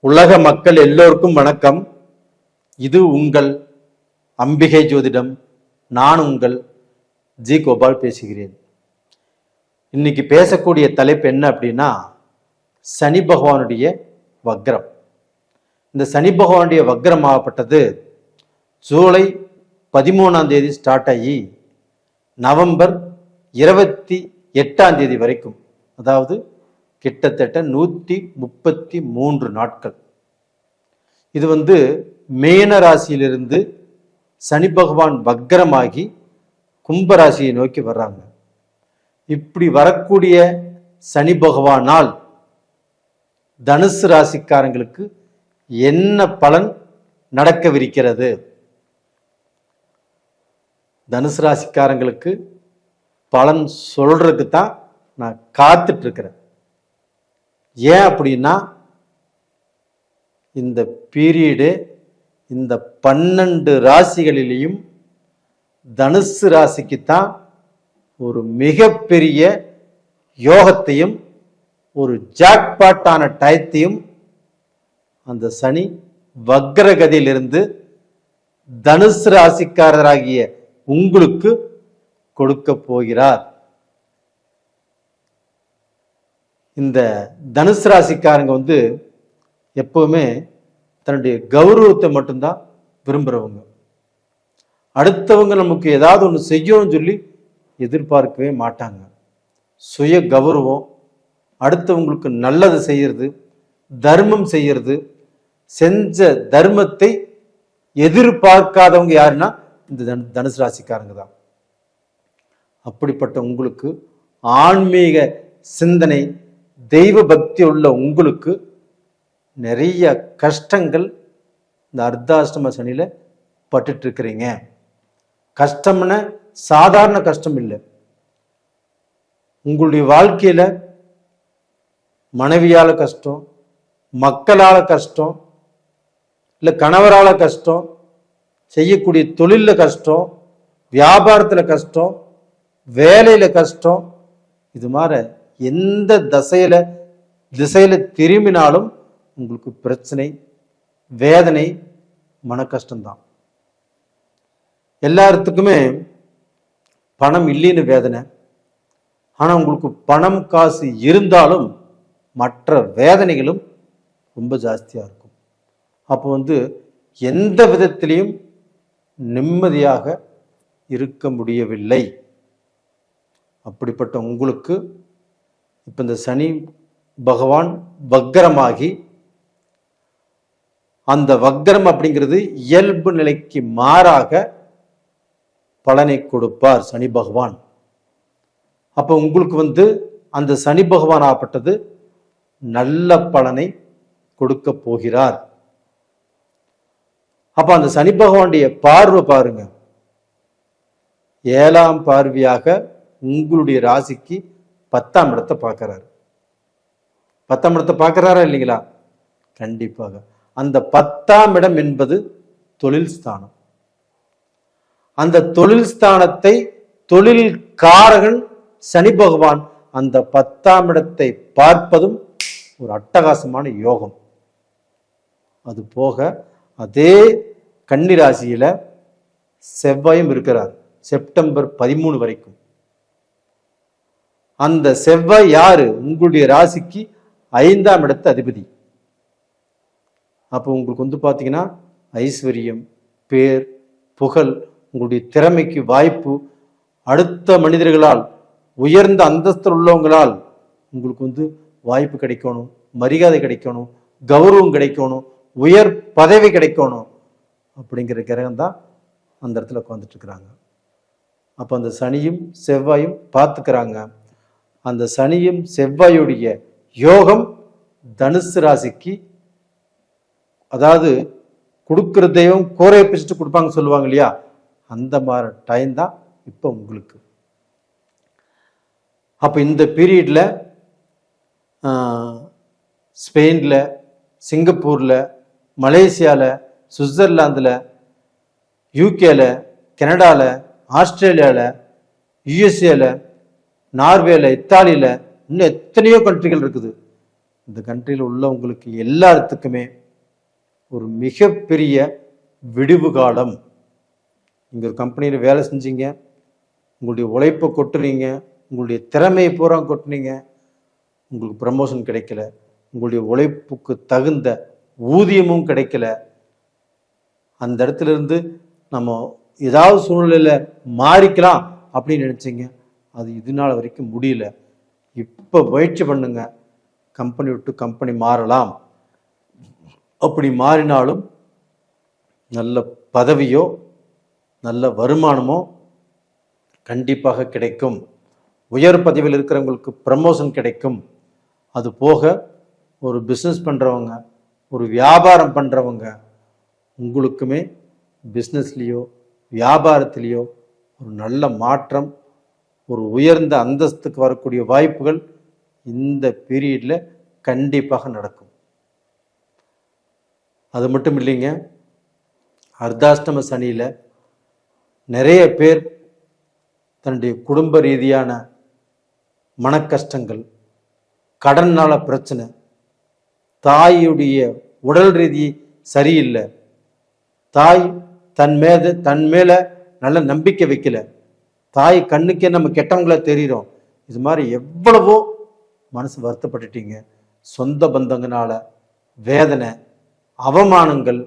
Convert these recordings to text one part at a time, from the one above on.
உலக மக்கள் எல்லோருக்கும் வணக்கம். இது உங்கள் அம்பிகை ஜோதிடம். நான் உங்கள் ஜி கோபால் பேசுகிறேன். இன்னைக்கு பேசக்கூடிய தலைப்பு என்ன அப்படின்னா, சனி பகவானுடைய வக்ரம். இந்த சனி பகவானுடைய வக்ரம் ஆகப்பட்டது ஜூலை 13 ஸ்டார்ட் ஆகி நவம்பர் 28 வரைக்கும், அதாவது கிட்டத்தட்ட 133 நாட்கள். இது மேன ராசியிலிருந்து சனி பகவான் வக்ரமாகி கும்பராசியை நோக்கி வர்றாங்க. இப்படி வரக்கூடிய சனி பகவானால் தனுசு ராசிக்காரங்களுக்கு என்ன பலன் நடக்கவிருக்கிறது? தனுசு ராசிக்காரங்களுக்கு பலன் சொல்றதுக்கு தான் நான் காத்துட்டு இருக்கிறேன். ஏன் அப்படின்னா, இந்த பீரியடு இந்த 12 ராசிகளிலேயும் தனுசு ராசிக்குத்தான் ஒரு மிகப்பெரிய யோகத்தையும் ஒரு ஜாக்பாட்டான டயத்தையும் அந்த சனி வக்ரகதியிலிருந்து தனுசு ராசிக்காரராகிய உங்களுக்கு கொடுக்க போகிறார். இந்த தனுசு ராசிக்காரங்க எப்பவுமே தன்னுடைய கௌரவத்தை மட்டும்தான் விரும்புறவங்க. அடுத்தவங்க நமக்கு ஏதாவது ஒன்று செய்யணும்னு சொல்லி எதிர்பார்க்கவே மாட்டாங்க. சுய கௌரவம், அடுத்தவங்களுக்கு நல்லது செய்யறது, தர்மம் செய்யறது, செஞ்ச தர்மத்தை எதிர்பார்க்காதவங்க யாருன்னா இந்த தனுசு ராசிக்காரங்க தான். அப்படிப்பட்ட உங்களுக்கு ஆன்மீக சிந்தனை, தெய்வ பக்தி உள்ள உங்களுக்கு நிறைய கஷ்டங்கள் இந்த அர்த்தாஷ்டம சனியில பட்டுட்டு இருக்கிறீங்க. கஷ்டம்னா சாதாரண கஷ்டம் இல்லை. உங்களுடைய வாழ்க்கையில மனைவியால கஷ்டம், மக்களால கஷ்டம், இல்லை கணவரால கஷ்டம், செய்யக்கூடிய தொழில கஷ்டம், வியாபாரத்துல கஷ்டம், வேலையில கஷ்டம், இது மாதிரி எந்த திசையில திரும்பினாலும் உங்களுக்கு பிரச்சனை, வேதனை, மன கஷ்டம்தான். எல்லாத்துக்குமே பணம் இல்லைன்னு வேதனை. ஆனா உங்களுக்கு பணம் காசு இருந்தாலும் மற்ற வேதனைகளும் ரொம்ப ஜாஸ்தியா இருக்கும். அப்போ எந்த விதத்திலையும் நிம்மதியாக இருக்க முடியவில்லை. அப்படிப்பட்ட உங்களுக்கு இப்ப இந்த சனி பகவான் வக்ரமாகி, அந்த வக்ரம் அப்படிங்கிறது இயல்பு நிலைக்கு மாறாக பலனை கொடுப்பார் சனி பகவான். அப்ப உங்களுக்கு அந்த சனி பகவான் ஆகப்பட்டது நல்ல பலனை கொடுக்க போகிறார். அப்ப அந்த சனி பகவானுடைய பார்வை பாருங்க, 7ஆம் பார்வையாக உங்களுடைய ராசிக்கு 10ஆம் இடத்தை பார்க்கிறாரு. 10ஆம் இடத்தை பார்க்கிறாரா இல்லைங்களா? கண்டிப்பாக. அந்த 10ஆம் இடம் என்பது தொழில் ஸ்தானம். அந்த தொழில் ஸ்தானத்தை தொழில் காரகன் சனி பகவான் அந்த 10ஆம் இடத்தை பார்ப்பதும் ஒரு அட்டகாசமான யோகம். அது போக அதே கன்னி ராசியில செவ்வாயும் இருக்கிறார் செப்டம்பர் 13 வரைக்கும். அந்த செவ்வாய் யாரு? உங்களுடைய ராசிக்கு 5ஆம் இடத்து அதிபதி. அப்போ உங்களுக்கு பாத்தீங்கன்னா ஐஸ்வர்யம், பேர், புகழ், உங்களுடைய திறமைக்கு வாய்ப்பு, அடுத்த மனிதர்களால், உயர்ந்த அந்தஸ்தில் உள்ளவங்களால் உங்களுக்கு வாய்ப்பு கிடைக்கணும், மரியாதை கிடைக்கணும், கௌரவம் கிடைக்கணும், உயர் பதவி கிடைக்கணும் அப்படிங்கிற கிரகம் தான் அந்த இடத்துல உட்காந்துட்டு இருக்கிறாங்க. அப்போ அந்த சனியும் செவ்வாயும் பார்த்துக்கிறாங்க. அந்த சனியும் செவ்வாயுடைய யோகம் தனுசு ராசிக்கு, அதாவது கொடுக்கிற தெய்வம் கோரையை பிடிச்சிட்டு கொடுப்பாங்க சொல்லுவாங்க இல்லையா, அந்த மாதிரி டைம் தான் இப்போ உங்களுக்கு. அப்போ இந்த பீரியட்ல ஸ்பெயின்ல, சிங்கப்பூர்ல, மலேசியால, சுவிட்சர்லாந்துல, யூகேல, கனடால, ஆஸ்திரேலியால, யுஎஸ்ஏல, நார்வேல, இத்தாலியில, இன்னும் எத்தனையோ கண்ட்ரிகள் இருக்குது. இந்த கண்ட்ரியில் உள்ளவங்களுக்கு எல்லாத்துக்குமே ஒரு மிகப்பெரிய விடிவு காலம். நீங்கள் ஒரு கம்பெனியில் வேலை செஞ்சீங்க, உங்களுடைய உழைப்பை கொட்டுறீங்க, உங்களுடைய திறமையை பூரா கொட்டுனீங்க, உங்களுக்கு ப்ரமோஷன் கிடைக்கல, உங்களுடைய உழைப்புக்கு தகுந்த ஊதியமும் கிடைக்கல. அந்த இடத்துல இருந்து நம்ம ஏதாவது சூழ்நிலையில் மாறிக்கலாம் அப்படின்னு நினச்சிங்க, அது இது நாள் வரைக்கும் முடியல. இப்போ முயற்சி பண்ணுங்க, கம்பெனி விட்டு கம்பெனி மாறலாம். அப்படி மாறினாலும் நல்ல பதவியோ நல்ல வருமானமோ கண்டிப்பாக கிடைக்கும். உயர் பதவியில் இருக்கிறவங்களுக்கு ப்ரமோஷன் கிடைக்கும். அது போக ஒரு பிஸ்னஸ் பண்ணுறவங்க, ஒரு வியாபாரம் பண்ணுறவங்க, உங்களுக்குமே பிஸ்னஸ்லேயோ வியாபாரத்திலேயோ ஒரு நல்ல மாற்றம், ஒரு உயர்ந்த அந்தஸ்துக்கு வரக்கூடிய வாய்ப்புகள் இந்த பீரியடில் கண்டிப்பாக நடக்கும். அது மட்டும் இல்லைங்க, அர்த்தாஷ்டம சனியில் நிறைய பேர் தன்னுடைய குடும்ப ரீதியான மனக்கஷ்டங்கள், கடன்னால பிரச்சனை, தாயுடைய உடல் ரீதி சரியில்லை, தாய் தன் மேல நல்ல நம்பிக்கை வைக்கல, தாய் கண்ணுக்கே நம்ம கெட்டவங்கள தெரிகிறோம். இது மாதிரி எவ்வளவோ மனசு வருத்தப்பட்டுட்டீங்க. சொந்த பந்தங்களால வேதனை, அவமானங்கள்,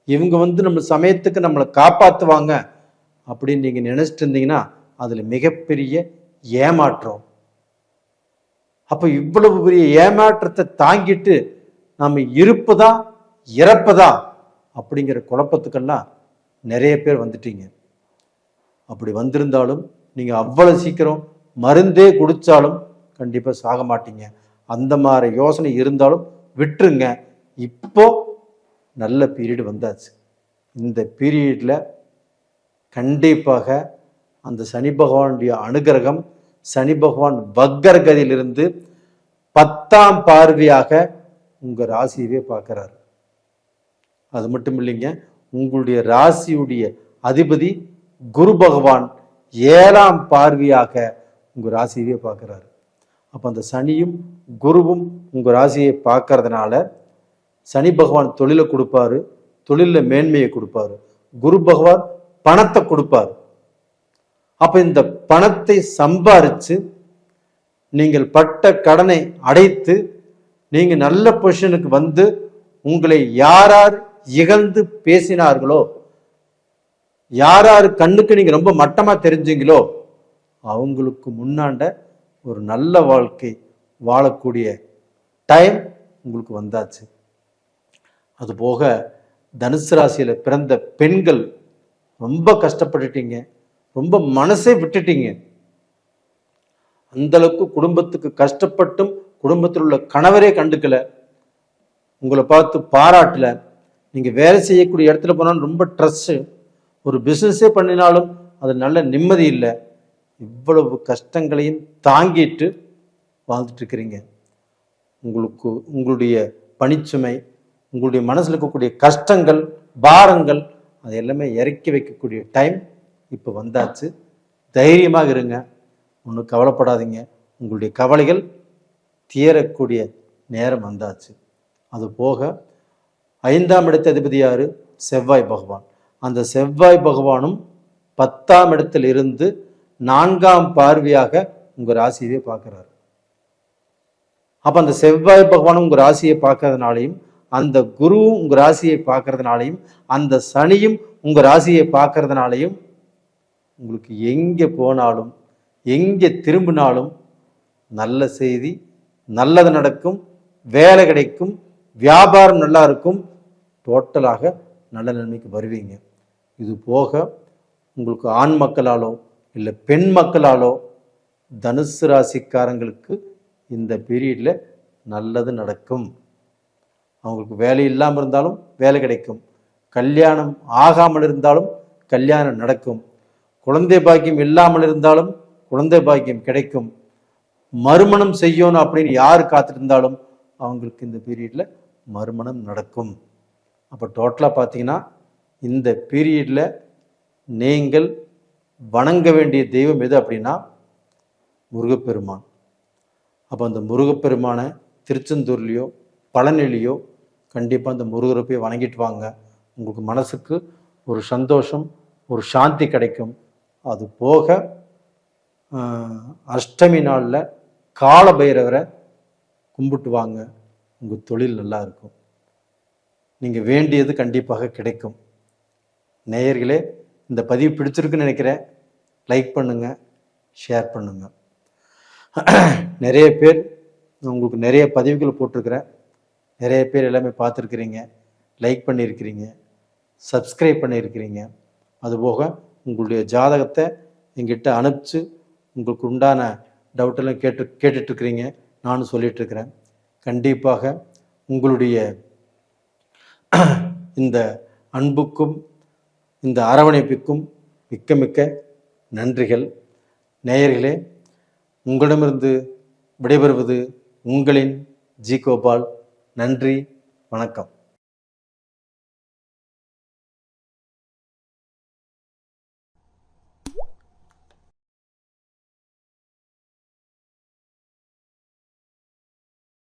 இவங்க நம்ம சமயத்துக்கு நம்மளை காப்பாற்றுவாங்க அப்படின்னு நீங்கள் நினச்சிட்டு இருந்தீங்கன்னா அதில் மிகப்பெரிய ஏமாற்றம். அப்போ இவ்வளவு பெரிய ஏமாற்றத்தை தாங்கிட்டு நம்ம இருப்பதா இறப்பதா அப்படிங்கிற குழப்பத்துக்கெல்லாம் நிறைய பேர் வந்துட்டீங்க. அப்படி வந்திருந்தாலும் நீங்கள் அவ்வளவு சீக்கிரம் மருந்தே குடித்தாலும் கண்டிப்பாக சாக மாட்டீங்க. அந்த மாதிரி யோசனை இருந்தாலும் விட்டுருங்க. இப்போ நல்ல பீரியட் வந்தாச்சு. இந்த பீரியடில் கண்டிப்பாக அந்த சனி பகவானுடைய அனுகிரகம், சனி பகவான் வக்கர கதியிலிருந்து 10ஆம் பார்வையாக உங்கள் ராசியவே பார்க்குறாரு. அது மட்டும் இல்லைங்க, உங்களுடைய ராசியுடைய அதிபதி குரு பகவான் 7ஆம் பார்வையாக உங்கள் ராசியவே பார்க்குறாரு. அப்போ அந்த சனியும் குருவும் உங்கள் ராசியை பார்க்கறதுனால சனி பகவான் தொழிலை கொடுப்பாரு, தொழிலில் மேன்மையை கொடுப்பாரு. குரு பகவான் பணத்தை கொடுப்பார். அப்போ இந்த பணத்தை சம்பாரித்து நீங்கள் பட்ட கடனை அடைத்து நீங்கள் நல்ல பொசிஷனுக்கு வந்து உங்களை யார் இகழ்ந்து பேசினார்களோ, யார் கண்ணுக்கு நீங்கள் ரொம்ப மட்டமாக தெரிஞ்சீங்களோ அவங்களுக்கு முன்னாண்ட ஒரு நல்ல வாழ்க்கை வாழக்கூடிய டைம் உங்களுக்கு வந்தாச்சு. அதுபோக தனுசு ராசியில் பிறந்த பெண்கள் ரொம்ப கஷ்டப்பட்டுட்டீங்க, ரொம்ப மனசே விட்டுட்டீங்க. அந்த அளவுக்கு குடும்பத்துக்கு கஷ்டப்பட்டும் குடும்பத்தில் உள்ள கணவரே கண்டுக்கல, உங்களை பார்த்து பாராட்டல. நீங்கள் வேலை செய்யக்கூடிய இடத்துல போனாலும் ரொம்ப ட்ரெஸ்ஸு, ஒரு பிஸ்னஸே பண்ணினாலும் அது நல்ல நிம்மதி இல்லை. இவ்வளவு கஷ்டங்களையும் தாங்கிட்டு வாழ்ந்துட்டு இருக்கிறீங்க. உங்களுடைய பணிச்சுமை, உங்களுடைய மனசில் இருக்கக்கூடிய கஷ்டங்கள், பாரங்கள், அது எல்லாமே இறக்கி வைக்கக்கூடிய டைம் இப்போ வந்தாச்சு. தைரியமாக இருங்க, ஒன்றும் கவலைப்படாதீங்க. உங்களுடைய கவலைகள் தீரக்கூடிய நேரம் வந்தாச்சு. அது போக 5ஆம் இடத்து அதிபதி யாரு? செவ்வாய் பகவான். அந்த செவ்வாய் பகவானும் 10ஆம் இடத்தில் இருந்து 4ஆம் பார்வையாக உங்கள் ராசியவே பார்க்குறாரு. அப்போ அந்த செவ்வாய் பகவானும் உங்கள் ராசியை பார்க்கறதுனாலையும், அந்த குருவும் உங்கள் ராசியை பார்க்கறதுனாலையும், அந்த சனியும் உங்கள் ராசியை பார்க்கறதுனாலையும் உங்களுக்கு எங்கே போனாலும் எங்கே திரும்பினாலும் நல்ல செய்தி, நல்லது நடக்கும், வேலை கிடைக்கும், வியாபாரம் நல்லா இருக்கும், டோட்டலாக நல்ல நிலைமைக்கு வருவீங்க. இது போக உங்களுக்கு ஆண் மக்களாலோ இல்லை பெண் மக்களாலோ தனுசு ராசிக்காரங்களுக்கு இந்த பீரியடில் நல்லது நடக்கும். அவங்களுக்கு வேலை இல்லாமல் இருந்தாலும் வேலை கிடைக்கும், கல்யாணம் ஆகாமல் இருந்தாலும் கல்யாணம் நடக்கும், குழந்தை பாக்கியம் இல்லாமல் இருந்தாலும் குழந்தை பாக்கியம் கிடைக்கும், மறுமணம் செய்யணும் அப்படின்னு யார் காத்திருந்தாலும் அவங்களுக்கு இந்த பீரியடில் மறுமணம் நடக்கும். அப்போ டோட்டலாக பார்த்தீங்கன்னா இந்த பீரியடில் நீங்கள் வணங்க வேண்டிய தெய்வம் எது அப்படின்னா முருகப்பெருமான். அப்போ அந்த முருகப்பெருமானை திருச்செந்தூர்லேயோ பழனிலையோ கண்டிப்பாக அந்த முருகரை போய் வணங்கிட்டு வாங்க. உங்களுக்கு மனசுக்கு ஒரு சந்தோஷம், ஒரு சாந்தி கிடைக்கும். அது போக அஷ்டமி நாளில் கால பைரவரை கும்பிட்டு வாங்க. உங்கள் தொழில் நல்லா இருக்கும். நீங்கள் வேண்டியது கண்டிப்பாக கிடைக்கும். நேயர்களே, இந்த பதிவு பிடிச்சிருக்குன்னு நினைக்கிறேன். லைக் பண்ணுங்கள், ஷேர் பண்ணுங்கள். நிறைய பேர் உங்களுக்கு நிறைய பதிவுகள் போட்டிருக்கிறேன். நிறைய பேர் எல்லாமே பார்த்துருக்குறீங்க, லைக் பண்ணியிருக்கிறீங்க, சப்ஸ்கிரைப் பண்ணியிருக்கிறீங்க. அதுபோக உங்களுடைய ஜாதகத்தை எங்கிட்ட அனுப்பிச்சு உங்களுக்கு உண்டான டவுட்டெல்லாம் கேட்டுட்ருக்கிறீங்க. நானும் சொல்லிகிட்ருக்கிறேன். கண்டிப்பாக உங்களுடைய இந்த அன்புக்கும் இந்த அரவணைப்புக்கும் மிக்க மிக்க நன்றிகள். நேயர்களே, உங்களிடமிருந்து விடைபெறுவது உங்களின் ஜி கோபால். நன்றி, வணக்கம்.